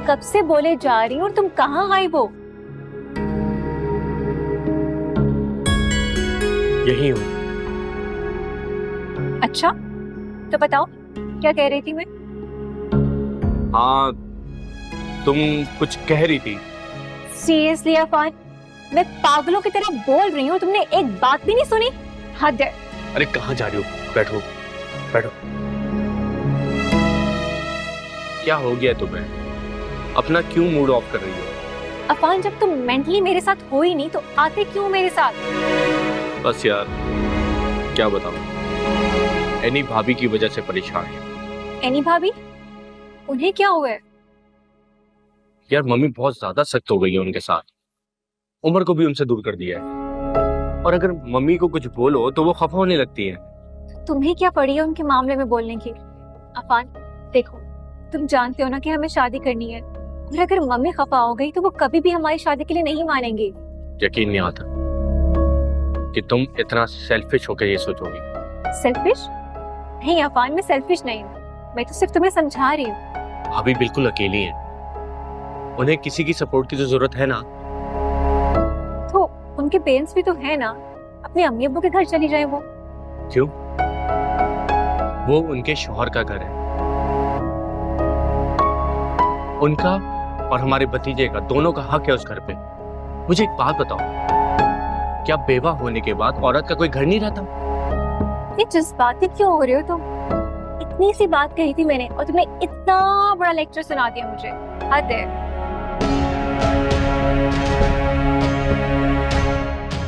कब से बोले जा रही हूँ और तुम कहाँ गायब हो? यही हूँ। अच्छा, तो बताओ क्या कह रही थी मैं? हाँ, तुम कुछ कह रही थी। सीरियसली अफान, मैं पागलों की तरह बोल रही हूँ, तुमने एक बात भी नहीं सुनी? हद है। अरे कहाँ जा रही हो? बैठो बैठो। क्या हो गया तुम्हें? अपना क्यों मूड ऑफ कर रही हो? अफान, जब तुम मेंटली मेरे साथ हो ही नहीं तो आते क्यों मेरे साथ? बस यार, क्या बताऊं, एनी भाभी की वजह से परेशान है। एनी भाभी? उन्हें क्या हुआ है? यार मम्मी बहुत ज्यादा सख्त हो गई है उनके साथ। उमर को भी उनसे दूर कर दिया है, और अगर मम्मी को कुछ बोलो तो वो खफा होने लगती है। तुम्हें क्या पड़ी है उनके मामले में बोलने की? अफान देखो, तुम जानते हो ना कि हमें शादी करनी है, और अगर मम्मी खफा हो गई तो वो कभी भी हमारी शादी के लिए नहीं मानेंगी। यकीन नहीं आता कि तुम इतना सेल्फिश होकर ये सोचोगी। सेल्फिश? नहीं अफान, मैं सेल्फिश नहीं हूँ, मैं तो सिर्फ तुम्हें समझा रही हूँ। भाभी बिल्कुल अकेली हैं, उन्हें किसी की सपोर्ट की तो जरूरत है ना। तो उनके पेरेंट्स भी तो है ना, अपने अम्मी अब्बू के घर चली जाए वो। क्यों? वो उनके शौहर का घर है, उनका और हमारे भतीजे का, दोनों का हक है उस घर पे। मुझे एक बात बताओ, क्या बेवा होने के बाद औरत का कोई घर नहीं रहता? ये जज्बाती क्यों हो रहे हो तुम? इतनी सी बात कही थी मैंने और तुमने इतना बड़ा लेक्चर सुना दिया मुझे। हद है।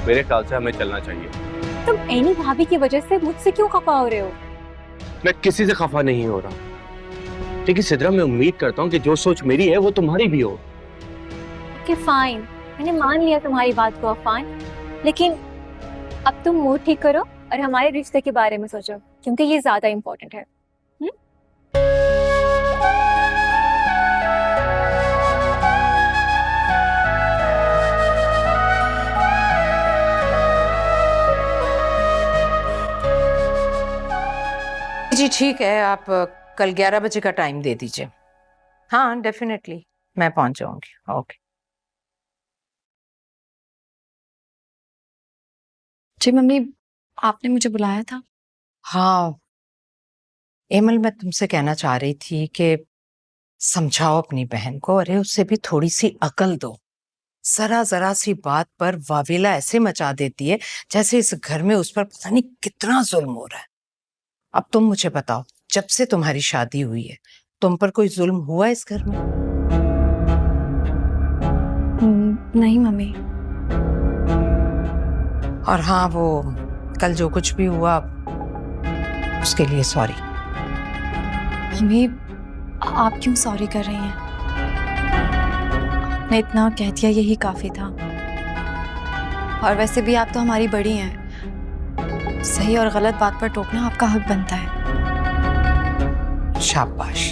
मेरे ख्याल से हमें चलना चाहिए। तुम एनी भाभी की वजह से मुझसे क्यों खफा हो रहे हो? मैं किसी से खफा नहीं हो रहा, लेकिन सिद्रा मैं उम्मीद करता हूँ कि जो सोच मेरी है वो तुम्हारी भी हो। ओके फाइन, मैंने मान लिया तुम्हारी बात को अफान, लेकिन अब तुम मूड ठीक करो और हमारे रिश्ते के बारे में सोचो, क्योंकि ये ज्यादा इम्पोर्टेंट है। जी ठीक है, आप कल 11 बजे का टाइम दे दीजिए। हाँ डेफिनेटली मैं पहुंच जाऊंगी। ओके जी मम्मी, आपने मुझे बुलाया था? हाँ एमल, मैं तुमसे कहना चाह रही थी कि समझाओ अपनी बहन को, अरे उससे भी थोड़ी सी अकल दो। जरा जरा सी बात पर वावेला ऐसे मचा देती है जैसे इस घर में उस पर पता नहीं कितना जुल्म हो रहा है। अब तुम मुझे बताओ, जब से तुम्हारी शादी हुई है तुम पर कोई जुल्म हुआ इस घर में? नहीं मम्मी। और हाँ, वो कल जो कुछ भी हुआ उसके लिए सॉरी। मम्मी, आप क्यों सॉरी कर रही हैं? आपने इतना कह दिया यही काफी था। और वैसे भी आप तो हमारी बड़ी हैं, सही और गलत बात पर टोकना आपका हक बनता है। शाबाश,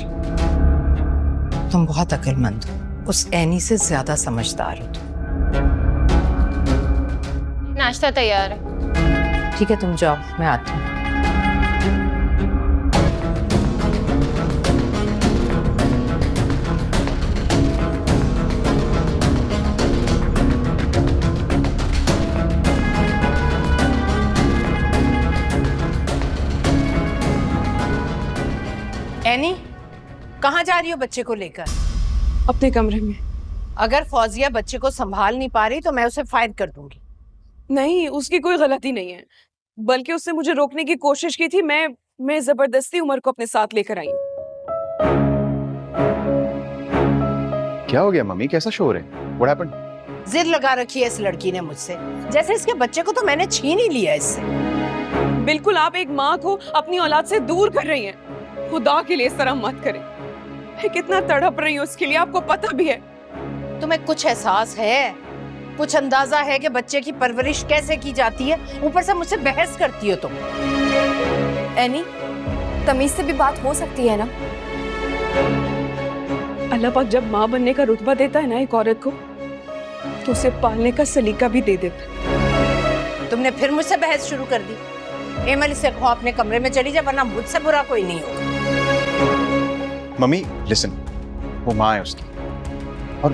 तुम बहुत अक्लमंद हो, उस एनी से ज्यादा समझदार हो तुम। नाश्ता तैयार है। ठीक है तुम जाओ, मैं आती हूँ। एनी, कहाँ जा रही हो बच्चे को लेकर? अपने कमरे में। अगर फौजिया बच्चे को संभाल नहीं पा रही तो मैं उसे फायर कर दूंगी। नहीं, उसकी कोई गलती नहीं है, बल्कि उसने मुझे रोकने की कोशिश की थी। मैं जबरदस्ती उमर को अपने साथ लेकर आई। क्या हो गया मम्मी, कैसा शोर है? What happened? जिद लगा रखी है इस लड़की ने मुझसे, जैसे इसके बच्चे को तो मैंने छीन ही लिया इससे। बिल्कुल, आप एक माँ को अपनी औलाद से दूर कर रही हैं। खुदा के लिए इस तरह मत करें। मैं कितना तड़प रही हूँ उसके लिए, आपको पता भी है। तुम्हें कुछ एहसास है, कुछ अंदाजा है कि बच्चे की परवरिश कैसे की जाती है? ऊपर से मुझसे बहस करती हो तुम। एनी, तमीज से भी बात हो सकती है ना? अल्लाह पाक जब माँ बनने का रुतबा देता है ना एक औरत को, तो उसे पालने का सलीका भी दे देता है। तुमने फिर मुझसे बहस शुरू कर दी। एमल, इसे कहो अपने कमरे में चली जा, वरना मुझसे बुरा कोई नहीं होगा। मम्मी लिसन, वो माँ है उसकी, और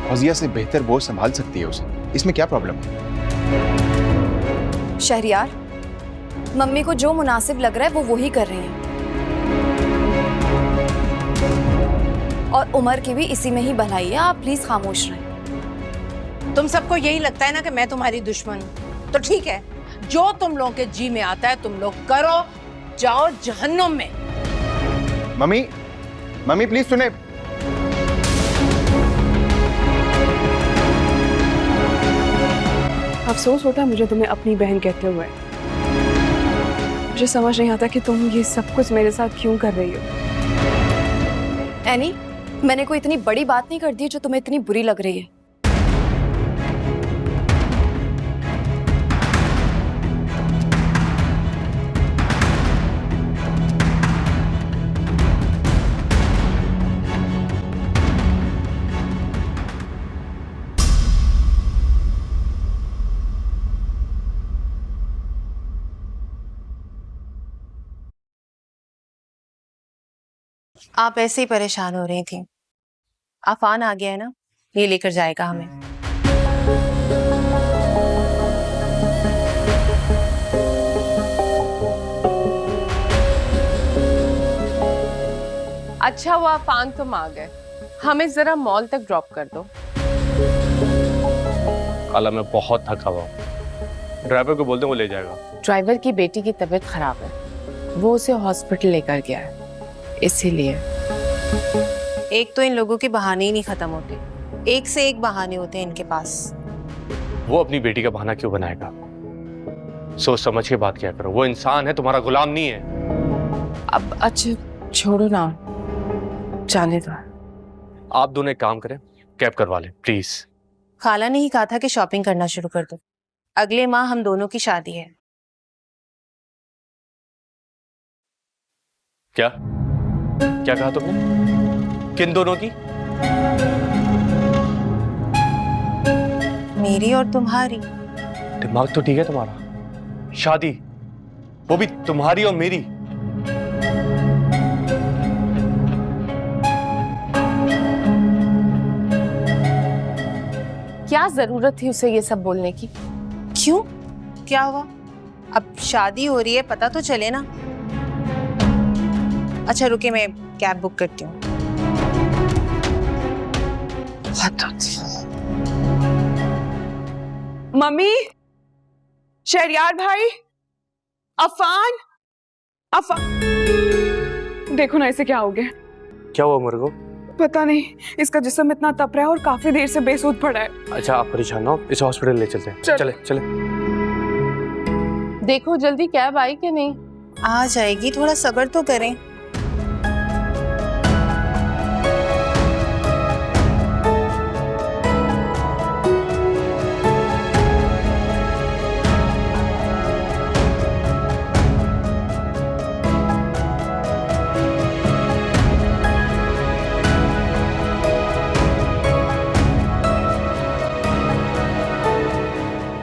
फौजिया से बेहतर वो संभाल सकती है उसे। इसमें क्या प्रॉब्लम है? शहरियार, मम्मी को जो मुनासिब लग रहा है वो वही कर रही है, और उमर की भी इसी में ही भलाई है। आप प्लीज खामोश रहें। तुम सबको यही लगता है ना कि मैं तुम्हारी दुश्मन हूँ, तो ठीक है, जो तुम लोगों के जी में आता है तुम लोग करो, जाओ जहन्नुम में। मम्मी, मम्मी प्लीज सुने। अफसोस होता है मुझे तुम्हें अपनी बहन कहते हुए। मुझे समझ नहीं आता कि तुम ये सब कुछ मेरे साथ क्यों कर रही हो। एनी, मैंने कोई इतनी बड़ी बात नहीं कर दी जो तुम्हें इतनी बुरी लग रही है। आप ऐसे ही परेशान हो रही थी। अफान आ गया है ना, ये लेकर जाएगा हमें। अच्छा हुआ अफान तुम आ गए, हमें जरा मॉल तक ड्रॉप कर दो। खाला मैं बहुत थका हुआ हूँ, ड्राइवर को बोल दो वो ले जाएगा। ड्राइवर की बेटी की तबीयत खराब है, वो उसे हॉस्पिटल लेकर गया है, इसीलिए। एक तो इन लोगों के बहाने ही नहीं खत्म होते, एक से एक बहाने होते हैं इनके पास। वो अपनी बेटी का बहाना क्यों बनाएगा? सोच समझ के बात किया करो, वो इंसान है, तुम्हारा गुलाम नहीं है। अब अच्छा छोड़ो ना, जाने दो। आप दोनों एक काम करें, कैब करवा लें प्लीज। खाला ने ही कहा था कि शॉपिंग करना शुरू कर दो, अगले माह हम दोनों की शादी है। क्या क्या कहा तुमने? किन दोनों की? मेरी और तुम्हारी। दिमाग तो ठीक है तुम्हारा? शादी, वो भी तुम्हारी और मेरी? क्या जरूरत थी उसे ये सब बोलने की? क्यों, क्या हुआ? अब शादी हो रही है, पता तो चले ना। अच्छा रुके, मैं कैब बुक करती हूँ। मम्मी, शहरियार भाई, अफान, अफान, देखो ना इसे क्या हो गया। क्या हुआ मेरे को? पता नहीं, इसका जिस्म इतना तप रहा है और काफी देर से बेसुध पड़ा है। अच्छा आप परेशान ना हो, इसे हॉस्पिटल ले चलते हैं। चले चले। देखो जल्दी कैब आई कि नहीं। आ जाएगी, थोड़ा सब्र तो करें।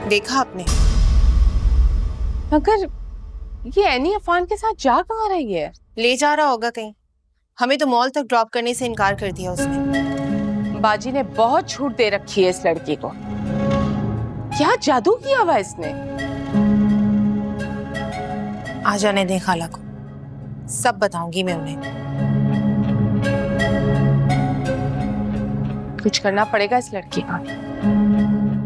देखा आपने? मगर ये एनी अफान के साथ जा कहाँ रही है? ले जा रहा होगा कहीं। हमें तो मॉल तक ड्रॉप करने से इनकार कर दिया उसने। बाजी ने बहुत छूट दे रखी है इस लड़की को। क्या जादू किया हुआ इसने? आ जाने दें खाला को, सब बताऊंगी मैं उन्हें। कुछ करना पड़ेगा इस लड़की का,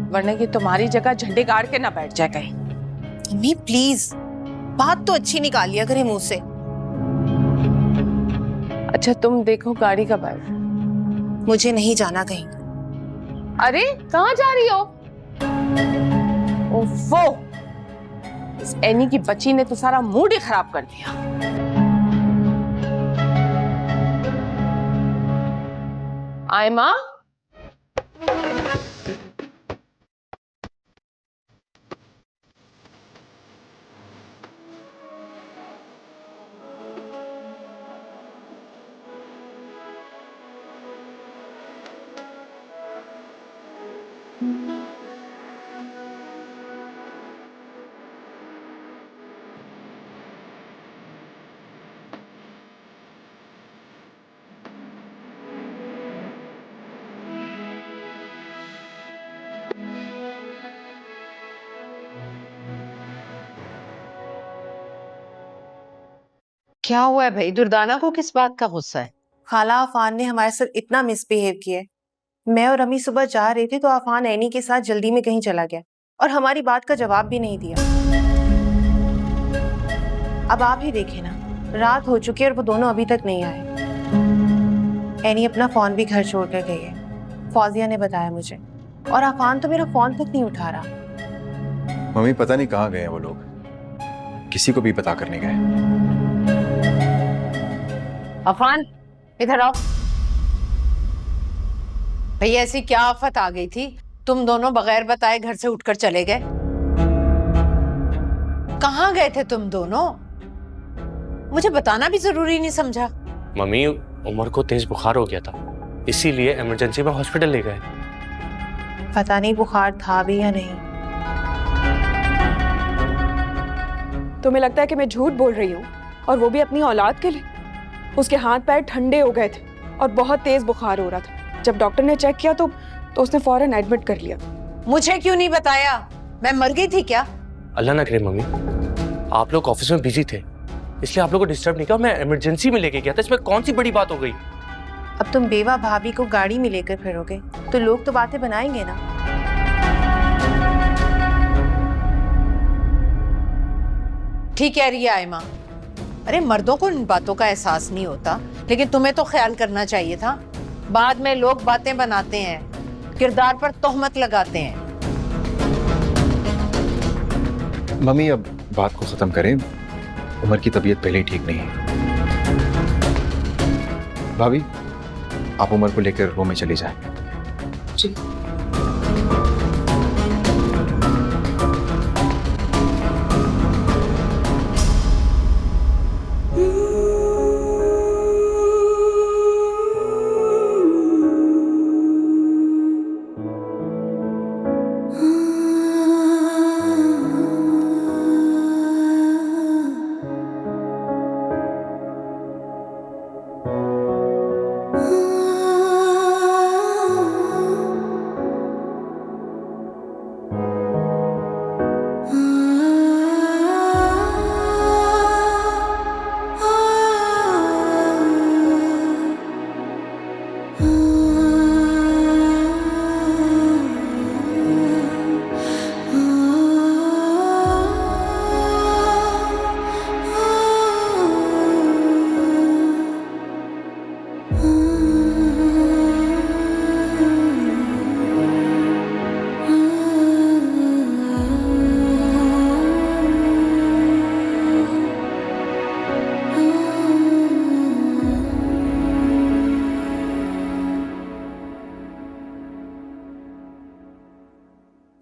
वरना ये तुम्हारी जगह झंडे गाड़ के ना बैठ जाए कहीं। मम्मी प्लीज, बात तो अच्छी निकालिया करे मुंह से। अच्छा तुम देखो गाड़ी कब आए। मुझे नहीं जाना कहीं। अरे कहाँ जा रही हो? ओफो, इस एनी की बच्ची ने तो सारा मूड ही खराब कर दिया। आयमा, क्या हुआ है भाई? दुर्दाना को किस बात का गुस्सा है? खाला अफान ने हमारे साथ इतना मिसबिहेव किया है। मैं और अम्मी सुबह जा रहे थे तो अफान ऐनी के साथ जल्दी में कहीं चला गया और हमारी बात का जवाब भी नहीं दिया। अब आप ही देखें ना, रात हो चुकी है और वो दोनों अभी तक नहीं आए। ऐनी अपना फोन भी घर छोड़ कर गई है, फौजिया ने बताया मुझे। और अफान तो मेरा फोन तक नहीं उठा रहा। मम्मी पता नहीं कहाँ गए हैं वो लोग, किसी को भी पता करने गए। अफान इधर आओ। भैया ऐसी क्या आफत आ गई थी, तुम दोनों बगैर बताए घर से उठकर चले गए? कहाँ गए थे तुम दोनों? मुझे बताना भी जरूरी नहीं समझा? मम्मी उमर को तेज बुखार हो गया था, इसीलिए इमरजेंसी में हॉस्पिटल ले गए। पता नहीं बुखार था भी या नहीं। तुम्हें लगता है कि मैं झूठ बोल रही हूँ, और वो भी अपनी औलाद के लिए? उसके हाथ पैर ठंडे हो गए थे और बहुत तेज बुखार हो रहा था। जब डॉक्टर ने चेक किया तो उसने फौरन एडमिट कर लिया। मुझे क्यों नहीं बताया? मैं मर गई थी क्या? अल्लाह ना करे मम्मी, आप लोग ऑफिस में बिजी थे इसलिए आप लोग को डिस्टर्ब नहीं किया। मैं इमरजेंसी में लेके गया था, इसमें कौन सी बड़ी बात हो गई? अब तुम बेवा भाभी को गाड़ी में लेकर फिरोगे तो लोग तो बातें बनाएंगे ना। ठीक कह रही है आयमा। अरे मर्दों को इन बातों का एहसास नहीं होता, लेकिन तुम्हें तो ख्याल करना चाहिए था। बाद में लोग बातें बनाते हैं, किरदार पर तोहमत लगाते हैं। मम्मी अब बात को खत्म करें, उमर की तबीयत पहले ही ठीक नहीं है। भाभी आप उमर को लेकर रूम में चली जाएं। जी।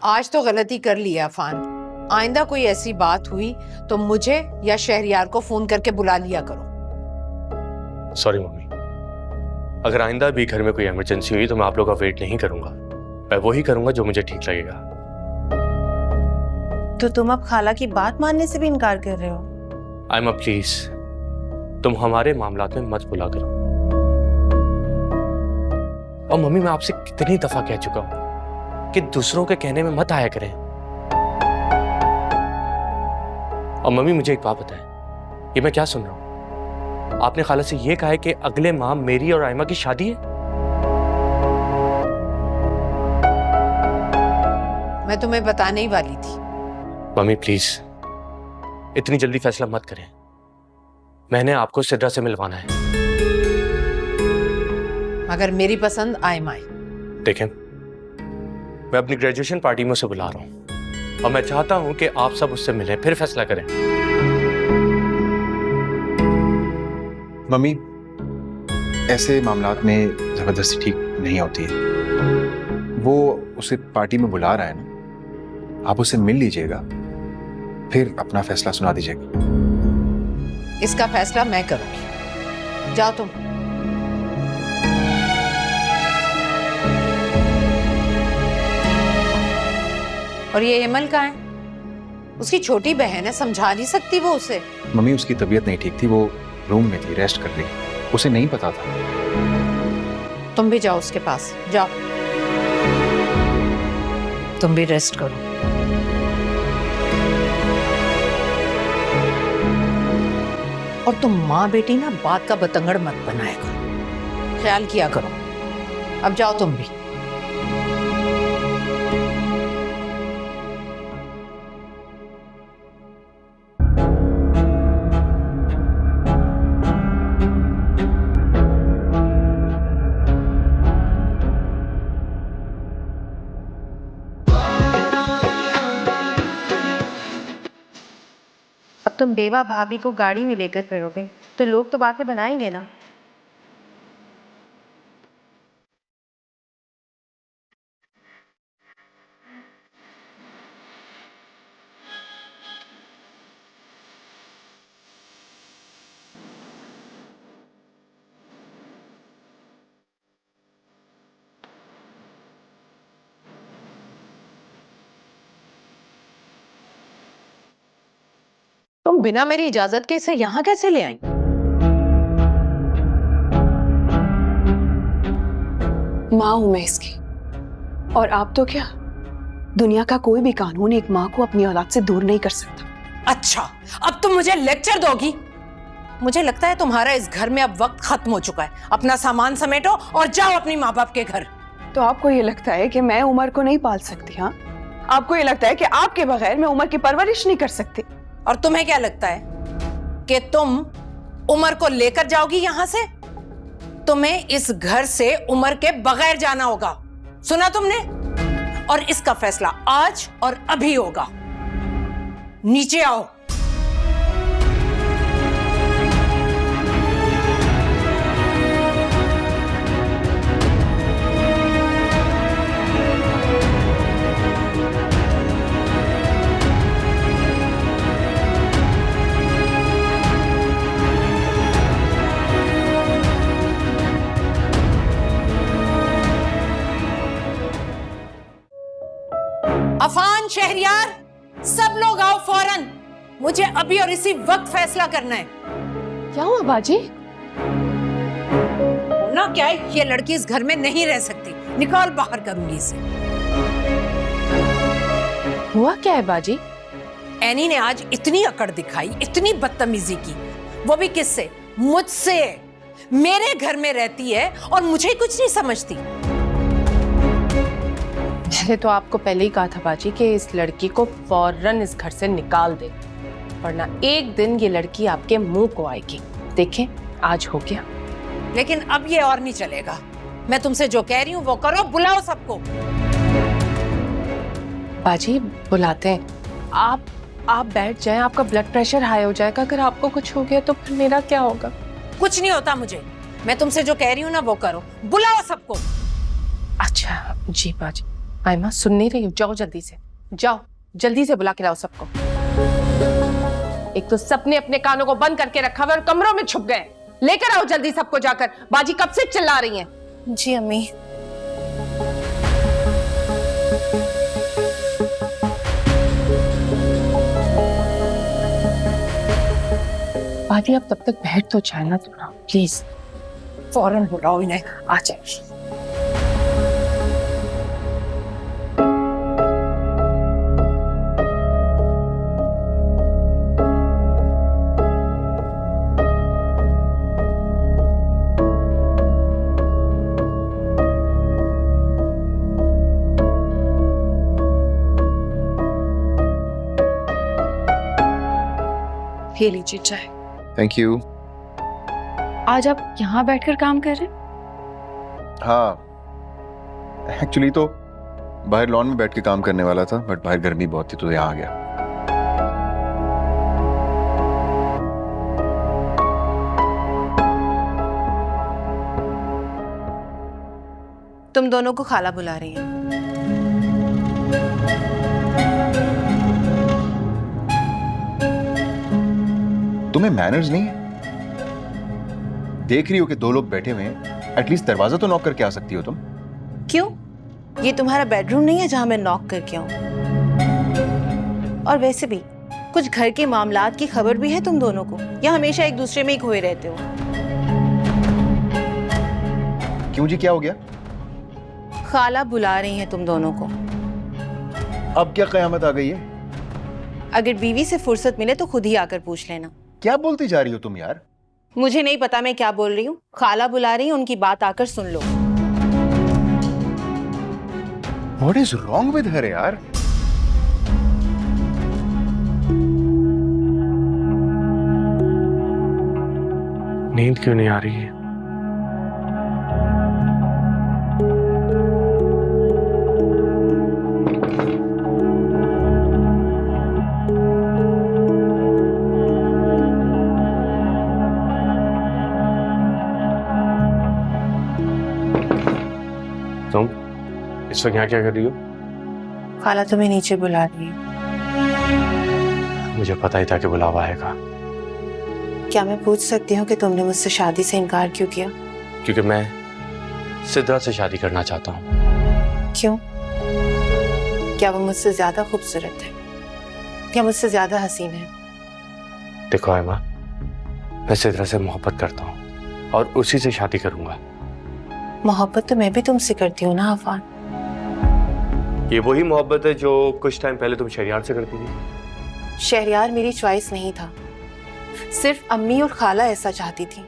आज तो गलती कर ली है अफान। आइंदा कोई ऐसी बात हुई तो मुझे या शहरियार को फोन करके बुला लिया करो। सॉरी मम्मी, अगर आइंदा भी घर में कोई इमरजेंसी हुई तो मैं आप लोग का वेट नहीं करूंगा, मैं वही करूंगा जो मुझे ठीक लगेगा। तो तुम अब खाला की बात मानने से भी इनकार कर रहे हो? आयमा प्लीज, तुम हमारे मामलात में मत बुला करो। और मम्मी मैं आपसे कितनी दफा कह चुका हूं कि दूसरों के कहने में मत आया करें। और मम्मी मुझे एक बात बताएं, ये मैं क्या सुन रहा हूं? आपने खाला से ये कहा है कि अगले माह मेरी और आयमा की शादी है? मैं तुम्हें बताने ही वाली थी। मम्मी प्लीज इतनी जल्दी फैसला मत करें, मैंने आपको सिद्रा से मिलवाना है। मगर मेरी पसंद आयमा है। देखें, मैं अपनी ग्रेजुएशन पार्टी में उसे बुला रहा हूं और मैं चाहता हूं कि आप सब उससे मिलें, फिर फैसला करें। मम्मी ऐसे मामलात में जबरदस्ती ठीक नहीं होती है। वो उसे पार्टी में बुला रहा है ना, आप उससे मिल लीजिएगा, फिर अपना फैसला सुना दीजिएगा। इसका फैसला मैं करूंगी। जाओ तुम। और ये एमल का है? उसकी छोटी बहन है, समझा नहीं सकती वो उसे? मम्मी उसकी तबीयत नहीं ठीक थी, वो रूम में थी, रेस्ट कर रही, उसे नहीं पता था। तुम भी जाओ उसके पास, जाओ। तुम भी रेस्ट करो। और तुम माँ बेटी ना बात का बतंगड़ मत बनाया करो, ख्याल किया करो। अब जाओ तुम भी। अब तुम बेवा भाभी को गाड़ी में लेकर फिरोगे तो लोग तो बातें बनाएंगे ना। तुम बिना मेरी इजाजत के इसे यहाँ कैसे ले आई? माँ हूं मैं इसकी, और आप तो क्या, दुनिया का कोई भी कानून एक माँ को अपनी औलाद से दूर नहीं कर सकता। अच्छा, अब तुम मुझे लेक्चर दोगी? मुझे लगता है तुम्हारा इस घर में अब वक्त खत्म हो चुका है। अपना सामान समेटो और जाओ अपनी माँ बाप के घर। तो आपको ये लगता है कि मैं उमर को नहीं पाल सकती? हाँ, आपको ये लगता है कि आपके बगैर मैं उमर की परवरिश नहीं कर सकती? और तुम्हें क्या लगता है कि तुम उमर को लेकर जाओगी यहां से? तुम्हें इस घर से उमर के बगैर जाना होगा, सुना तुमने? और इसका फैसला आज और अभी होगा। नीचे आओ। अफान, शहरियार, सब लोग आओ फौरन। मुझे अभी और इसी वक्त फैसला करना है। क्या हुआ बाजी? ना क्या है, ये लड़की इस घर में नहीं रह सकती। निकाल बाहर करूंगी इसे। हुआ क्या है बाजी? एनी ने आज इतनी अकड़ दिखाई, इतनी बदतमीजी की, वो भी किससे? मुझसे। मेरे घर में रहती है और मुझे कुछ नहीं समझती। मैंने तो आपको पहले ही कहा था बाजी कि इस लड़की को फौरन इस घर से निकाल दे, वरना एक दिन ये लड़की आपके मुंह को आएगी। देखें, आज हो गया। लेकिन अब ये और नहीं चलेगा। मैं तुमसे जो कह रही हूँ वो करो। बुलाओ सबको। बाजी बुलाते हैं। आप बैठ जाएं, आपका ब्लड प्रेशर हाई हो जाएगा। अगर आपको कुछ हो गया तो फिर मेरा क्या होगा? कुछ नहीं होता मुझे। मैं तुमसे जो कह रही हूँ ना वो करो। बुलाओ सबको। अच्छा जी बाजी। आयमा सुन नहीं रही हो? जाओ जल्दी से, जाओ जल्दी से बुला के लाओ सबको। एक तो सबने अपने कानों को बंद करके रखा हुआ और कमरों में छुप गए। लेकर आओ जल्दी सबको जाकर। बाजी कब से चिल्ला रही हैं। जी अम्मी। बाजी आप तब तक बैठ तो जाए ना थोड़ा, प्लीज। फौरन बुलाओ इन्हें। आ जाए। ये लीजिए चाय। Thank you. आज आप यहाँ बैठकर काम कर रहे हैं? हाँ, एक्चुअली तो बाहर लॉन में बैठ के काम करने वाला था, बट बाहर गर्मी बहुत थी तो यहाँ आ गया। तुम दोनों को खाला बुला रही है। तुम्हें मैनर्स नहीं है? देख रही हो कि दो लोग बैठे हुए हैं, एटलीस्ट दरवाजा तो नॉक करके आ सकती हो तुम। क्यों? ये तुम्हारा बेडरूम नहीं है जहां मैं नॉक करके आऊं? और वैसे भी कुछ घर के मामलात की खबर भी है तुम दोनों को, या हमेशा एक दूसरे में ही खोए रहते हो? क्यों जी, क्या हो गया? खाला बुला रही हैं तुम दोनों को। अब क्या कयामत आ गई है? अगर बीवी से फुर्सत मिले तो खुद ही आकर पूछ लेना। क्या बोलती जा रही हो तुम यार? मुझे नहीं पता मैं क्या बोल रही हूँ। खाला बुला रही है, उनकी बात आकर सुन लो। What is wrong with her यार? नींद क्यों नहीं आ रही है? तुम इस वक्त यहाँ क्या कर रही हो? खाला तुम्हें नीचे बुला रही है। मुझे पता ही था कि बुलावा आएगा, क्या मैं पूछ सकती हूँ कि तुमने मुझसे शादी से इनकार क्यों किया? क्योंकि मैं सिद्रा से शादी करना चाहता हूँ। क्यों? क्या वो मुझसे ज्यादा खूबसूरत है? क्या मुझसे ज्यादा हसीन है? देखो आयमा, मैं सिद्रा से मोहब्बत करता हूँ और उसी से शादी करूंगा। मोहब्बत तो मैं भी तुमसे करती हूँ ना अफान। ये वही मोहब्बत है जो कुछ टाइम पहले तुम शहरियार से करती थी। शहरियार मेरी चॉइस नहीं था, सिर्फ अम्मी और खाला ऐसा चाहती थी।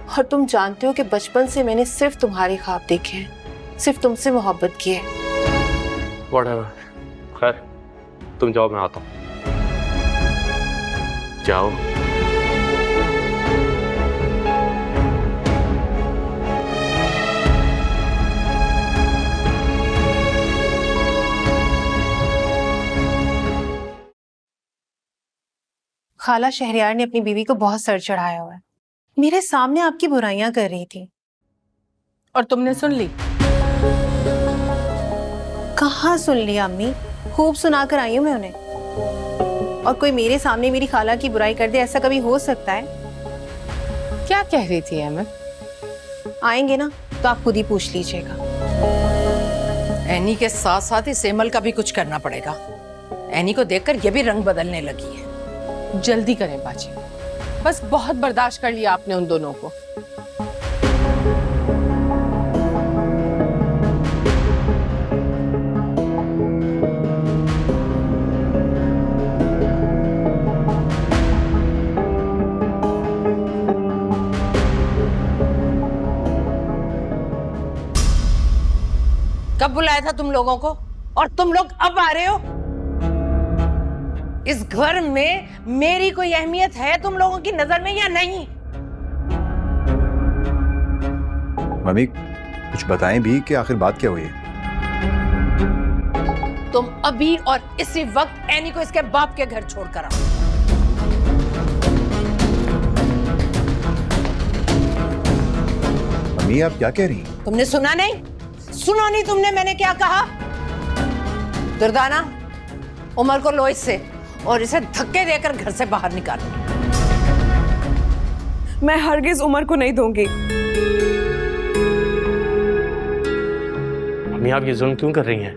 और तुम जानते हो कि बचपन से मैंने सिर्फ तुम्हारे ख्वाब देखे हैं, सिर्फ तुमसे मोहब्बत की है। Whatever. खैर, तुम जाओ, मैं आता हूँ। जाओ। खाला शहरियार ने अपनी बीवी को बहुत सर चढ़ाया हुआ है। मेरे सामने आपकी बुराइयां कर रही थी। और तुमने सुन ली? कहाँ सुन लिया अम्मी, खूब सुनाकर आई हूं मैं उन्हें। और कोई मेरे सामने मेरी खाला की बुराई कर दे, ऐसा कभी हो सकता है? क्या कह रही थी अहमद? आएंगे ना तो आप खुद ही पूछ लीजिएगा। एनी के साथ साथ इस एमल का भी कुछ करना पड़ेगा। एनी को देखकर ये भी रंग बदलने लगी है। जल्दी करें बाजी, बस बहुत बर्दाश्त कर लिया आपने उन दोनों को। कब बुलाया था तुम लोगों को और तुम लोग अब आ रहे हो? इस घर में मेरी कोई अहमियत है तुम लोगों की नजर में या नहीं? मम्मी कुछ बताएं भी कि आखिर बात क्या हुई है? तुम अभी और इसी वक्त एनी को इसके बाप के घर छोड़कर आओ। मम्मी आप क्या कह रही हैं? तुमने सुना नहीं? सुना नहीं तुमने मैंने क्या कहा? दुर्दाना, उमर को लो इससे और इसे धक्के देकर घर से बाहर निकालो। मैं हरगिज उमर को नहीं दूंगी। मम्मी आप ये जुल्म क्यों कर रही हैं?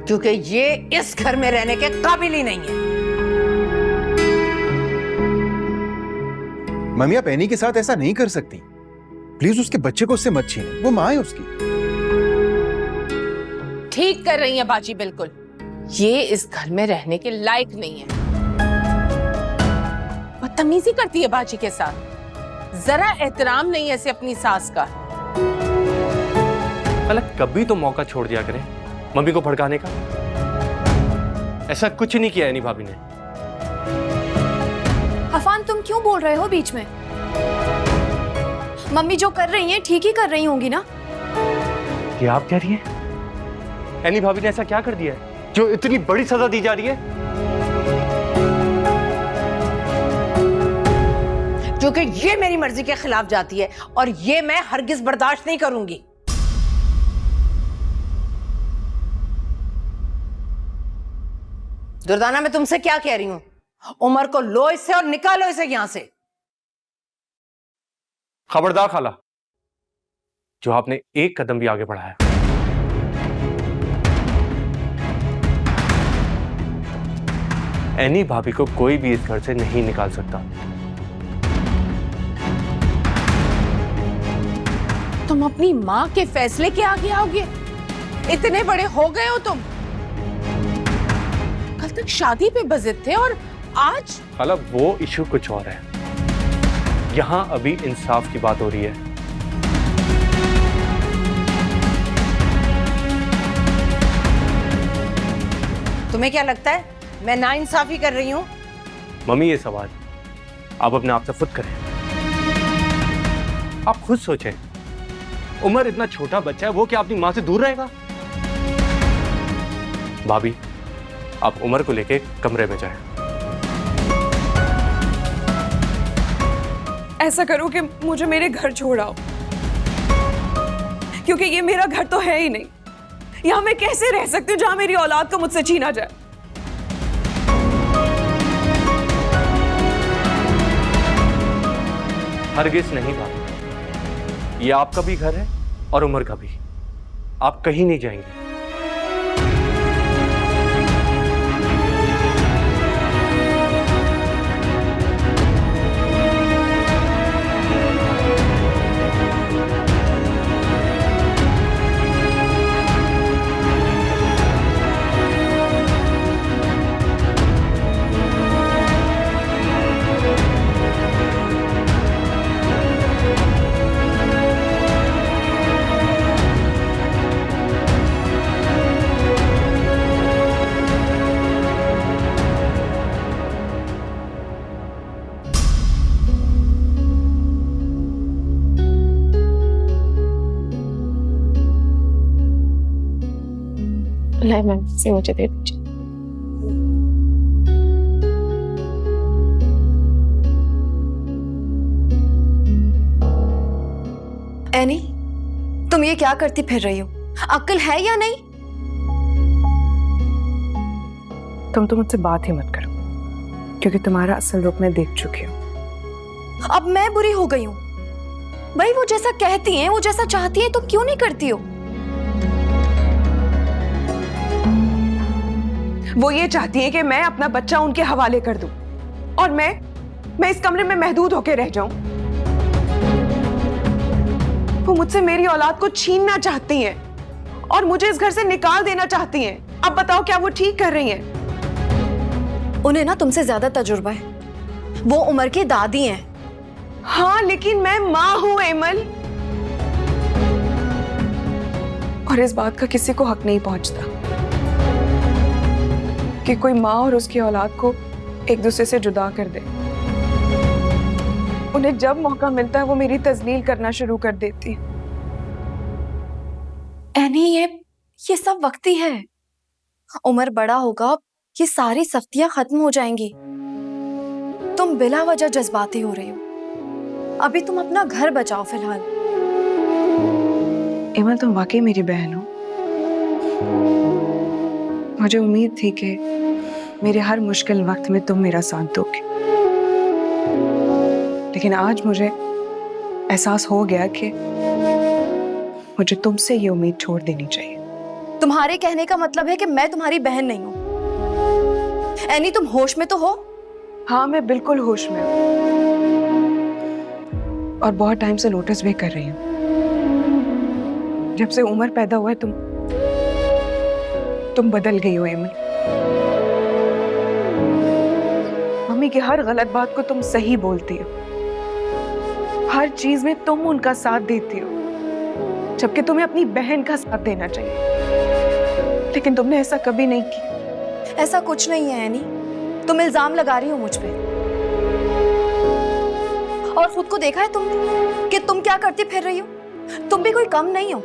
क्योंकि ये इस घर में रहने के काबिल ही नहीं है। मम्मी आप एनी के साथ ऐसा नहीं कर सकती। प्लीज उसके बच्चे को उससे मत छीने, वो माँ है उसकी। ठीक कर रही है बाजी, बिल्कुल। ये इस घर में रहने के लायक नहीं है। बदतमीजी करती है बाजी के साथ, जरा एहतराम नहीं है ऐसे अपनी सास का। अलग कभी तो मौका छोड़ दिया करें मम्मी को भड़काने का। ऐसा कुछ नहीं किया एनी भाभी ने। अफान तुम क्यों बोल रहे हो बीच में? मम्मी जो कर रही हैं ठीक ही कर रही होंगी ना? ये आप कह रही हैं? एनी भाभी ने ऐसा क्या कर दिया है जो इतनी बड़ी सजा दी जा रही है? क्योंकि ये मेरी मर्जी के खिलाफ जाती है और ये मैं हरगिज बर्दाश्त नहीं करूंगी। दुर्दाना मैं तुमसे क्या कह रही हूं? उमर को लो इससे और निकालो इसे यहां से। खबरदार खाला, जो आपने एक कदम भी आगे बढ़ाया। एनी भाभी को कोई भी इस घर से नहीं निकाल सकता। तुम अपनी माँ के फैसले के आगे आओगे? इतने बड़े हो गए हो तुम। कल तक शादी पे बजिद थे और आज? खाला वो इशू कुछ और है, यहाँ अभी इंसाफ की बात हो रही है। तुम्हें क्या लगता है मैं नाइंसाफी कर रही हूँ? मम्मी ये सवाल आप अपने आप से खुद करें। आप खुद सोचें, उमर इतना छोटा बच्चा है, वो क्या अपनी माँ से दूर रहेगा? भाभी आप उमर को लेके कमरे में जाएं। ऐसा करो कि मुझे मेरे घर छोड़ाओ, क्योंकि ये मेरा घर तो है ही नहीं। यहाँ मैं कैसे रह सकती हूँ जहाँ मेरी औलाद को मुझसे छीना जाए? हरगिज नहीं भाभी, ये आपका भी घर है और उमर का भी। आप कहीं नहीं जाएंगे। नहीं मैम, से मुझे दे दीजिए। एनी, तुम ये क्या करती फिर रही हो? अक्ल है या नहीं? तुम तो मुझसे बात ही मत करो, क्योंकि तुम्हारा असल रूप मैं देख चुकी हूँ। अब मैं बुरी हो गई हूँ? भाई वो जैसा कहती हैं, वो जैसा चाहती हैं, तुम क्यों नहीं करती हो? वो ये चाहती है कि मैं अपना बच्चा उनके हवाले कर दूं और मैं इस कमरे में महदूद होकर रह जाऊं। वो मुझसे मेरी औलाद को छीनना चाहती हैं और मुझे इस घर से निकाल देना चाहती हैं। अब बताओ क्या वो ठीक कर रही हैं? उन्हें ना तुमसे ज्यादा तजुर्बा है। वो उमर की दादी हैं। हाँ, लेकिन मैं माँ हूं एमल, और इस बात का किसी को हक नहीं पहुंचता कि कोई माँ और उसकी औलाद को एक दूसरे से जुदा कर दे। उन्हें जब मौका मिलता है वो मेरी तजलील करना शुरू कर देती है। एनी, ये सब वक्ती है। उमर बड़ा होगा, ये सारी सख्तियां खत्म हो जाएंगी। तुम बिला वजह जज्बाती हो रही हो। अभी तुम अपना घर बचाओ फिलहाल। एमल, तुम वाकई मेरी बहन हो। मुझे उम्मीद थी कि मेरे हर मुश्किल वक्त में तुम मेरा साथ दोगे, लेकिन आज मुझे एहसास हो गया कि मुझे तुमसे ये उम्मीद छोड़ देनी चाहिए। तुम्हारे कहने का मतलब है कि मैं तुम्हारी बहन नहीं हूं। एनी, तुम होश में तो हो? हाँ, मैं बिल्कुल होश में हूँ और बहुत टाइम से नोटिस भी कर रही हूँ। जब से उमर पैदा हुआ है तुम बदल गई हो एमल। मम्मी की हर गलत बात को तुम सही बोलती हो, हर चीज में तुम उनका साथ देती हो, जबकि तुम्हें अपनी बहन का साथ देना चाहिए, लेकिन तुमने ऐसा कभी नहीं किया। ऐसा कुछ नहीं है एनी, तुम इल्जाम लगा रही हो मुझ पे। और खुद को देखा है तुमने कि तुम क्या करती फिर रही हो? तुम भी कोई कम नहीं हो।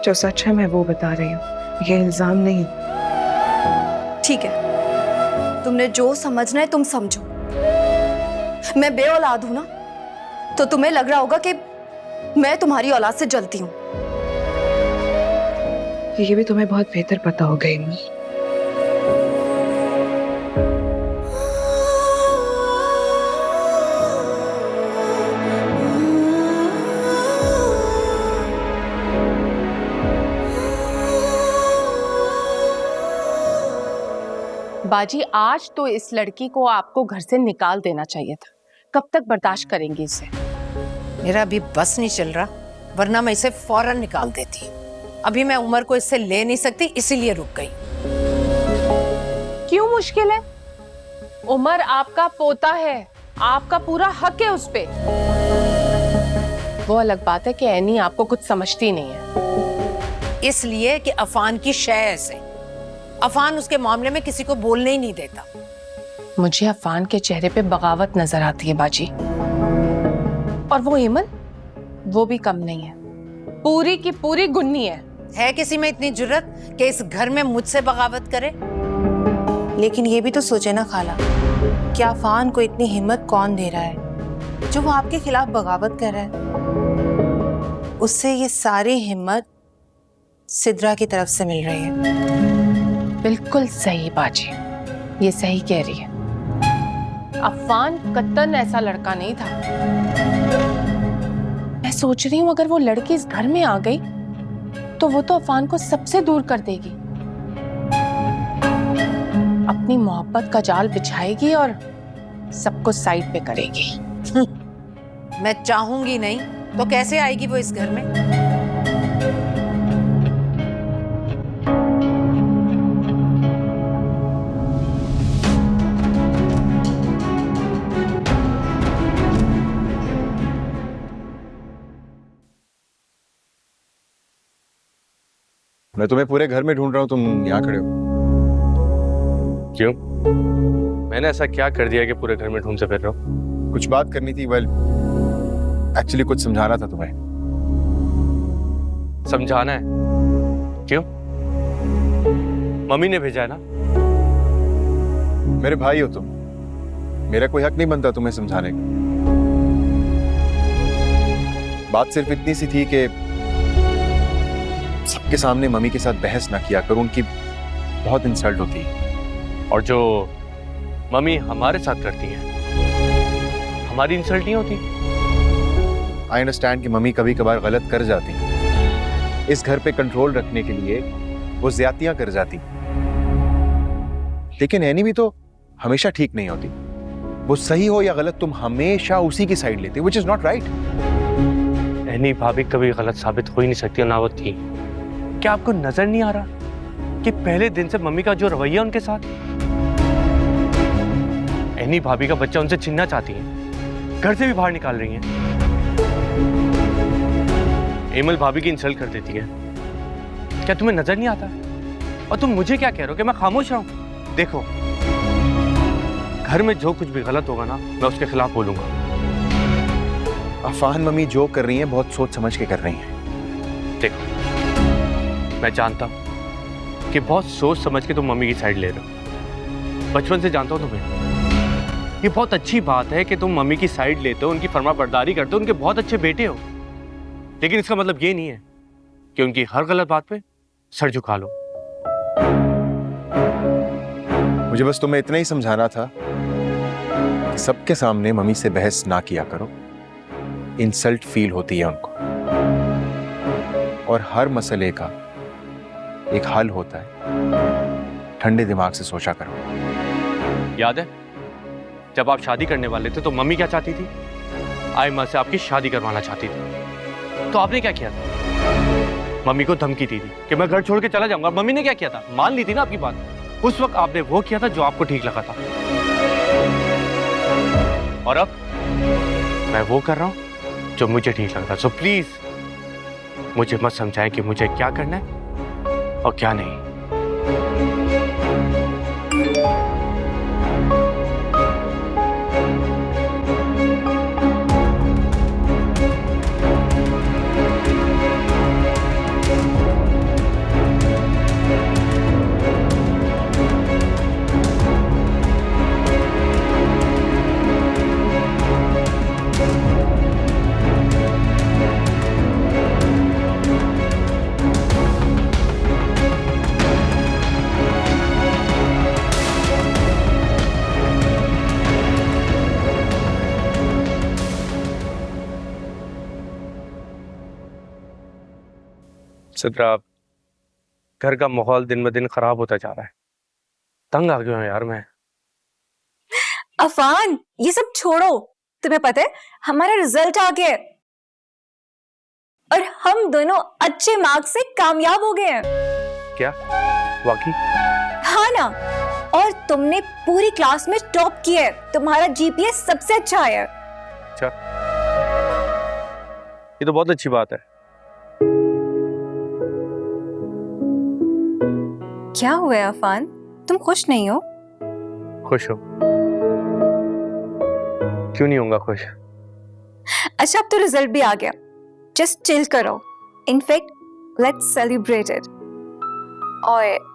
जो सच है मैं वो बता रही हूँ, ये इल्जाम नहीं। ठीक है, तुमने जो समझना है तुम समझो। मैं बे औलाद हूं ना, तो तुम्हें लग रहा होगा कि मैं तुम्हारी औलाद से जलती हूँ। ये भी तुम्हें बहुत बेहतर पता होगा एमल। बाजी, आज तो इस लड़की को आपको घर से निकाल देना चाहिए था। कब तक बर्दाश्त करेंगी इसे? मेरा अभी बस नहीं चल रहा, वरना मैं इसे फौरन निकाल देती। अभी मैं उमर को इससे ले नहीं सकती, इसीलिए रुक गई। क्यों मुश्किल है? उमर आपका पोता है, आपका पूरा हक है उस पे। वो अलग बात है कि एनी आपको कुछ समझती नहीं है। इसलिए कि अफान की शय ऐसे, अफान उसके मामले में किसी को बोलने ही नहीं देता। मुझे अफान के चेहरे पे बगावत नजर आती है बाजी। और वो हेमल, वो भी कम नहीं है, पूरी की पूरी गुन्नी है किसी में इतनी जुर्रत कि इस घर में मुझसे बगावत करे? लेकिन ये भी तो सोचे ना खाला, कि अफान को इतनी हिम्मत कौन दे रहा है जो वो आपके खिलाफ बगावत कर रहा है? उससे ये सारी हिम्मत सिद्रा की तरफ से मिल रही है। बिल्कुल सही बाजी, ये सही कह रही है। अफान कत्तन ऐसा लड़का नहीं था। मैं सोच रही हूँ अगर वो लड़की इस घर में आ गई तो वो तो अफान को सबसे दूर कर देगी, अपनी मोहब्बत का जाल बिछाएगी और सबको साइड पे करेगी। मैं चाहूंगी नहीं तो कैसे आएगी वो इस घर में? मैं तुम्हें पूरे घर में ढूंढ रहा हूँ, तुम यहाँ खड़े हो। क्यों? मैंने ऐसा क्या कर दिया कि पूरे घर में ढूंढ से फिर रहा हूँ? कुछ बात करनी थी, वेल एक्चुअली कुछ समझाना था तुम्हें। समझाना है? क्यों? मम्मी ने भेजा है ना? मेरे भाई हो तुम, मेरा कोई हक नहीं बनता तुम्हें समझाने का। बात सिर्फ इतनी सी थी कि सबके सामने मम्मी के साथ बहस ना किया करो, उनकी बहुत इंसल्ट होती है। और जो मम्मी हमारे साथ करती है, हमारी इंसल्ट नहीं होती? आई अंडरस्टैंड कि मम्मी कभी कभार गलत कर जाती हैं। इस घर पे कंट्रोल रखने के लिए वो ज्यादतियां कर जाती, लेकिन एनी भी तो हमेशा ठीक नहीं होती। वो सही हो या गलत, तुम हमेशा उसी की साइड लेते, which is not right. Any भाभी कभी गलत साबित हो ही नहीं सकती, ना वो थी। क्या आपको नजर नहीं आ रहा कि पहले दिन से मम्मी का जो रवैया उनके साथ? एनी भाभी का बच्चा उनसे छीनना चाहती है, घर से भी बाहर निकाल रही हैं। एमल भाभी की इंसल्ट कर देती है। क्या तुम्हें नजर नहीं आता? और तुम मुझे क्या कह रहे हो कि मैं खामोश रहूं? देखो, घर में जो कुछ भी गलत होगा ना, मैं उसके खिलाफ बोलूंगा। अफान मम्मी जो कर रही हैं बहुत सोच समझ के कर रही हैं। देखो, मैं जानता हूं कि बहुत सोच समझ के तुम मम्मी की साइड ले रहे हो। बचपन से जानता हूं तुम्हें। ये बहुत अच्छी बात है कि तुम मम्मी की साइड लेते हो, उनकी फरमाबरदारी करते हो, उनके बहुत अच्छे बेटे हो। लेकिन इसका मतलब ये नहीं है कि उनकी हर गलत बात पे सर झुका लो। मुझे बस तुम्हें इतना ही समझाना था कि सबके सामने मम्मी से बहस ना किया करो, इंसल्ट फील होती है उनको। और हर मसले का एक हल होता है, ठंडे दिमाग से सोचा करो। याद है जब आप शादी करने वाले थे तो मम्मी क्या चाहती थी? आयमा से आपकी शादी करवाना चाहती थी। तो आपने क्या किया था? मम्मी को धमकी दी थी कि मैं घर छोड़ के चला जाऊंगा। मम्मी ने क्या किया था? मान ली थी ना आपकी बात। उस वक्त आपने वो किया था जो आपको ठीक लगा था। और अब मैं वो कर रहा हूं जो मुझे ठीक लगता। सो प्लीज मुझे मत समझाएं कि मुझे क्या करना है और क्या नहीं। सिद्रा, घर का माहौल दिन ब दिन खराब होता जा रहा है। तंग आ गया हूं यार मैं। अफान, ये सब छोड़ो। तुम्हें पता है हमारा रिजल्ट आ गया है और हम दोनों अच्छे मार्क्स से कामयाब हो गए हैं। क्या? वाकई? हाँ ना। और तुमने पूरी क्लास में टॉप किया है, तुम्हारा जीपीएस सबसे अच्छा आया है। अच्छा, ये तो बहुत अच्छी बात है। क्या हुआ है अफान, तुम खुश नहीं हो? खुश हो? क्यों नहीं होऊंगा खुश? अच्छा, अब तो रिजल्ट भी आ गया, जस्ट चिल करो। In fact let's celebrate it. और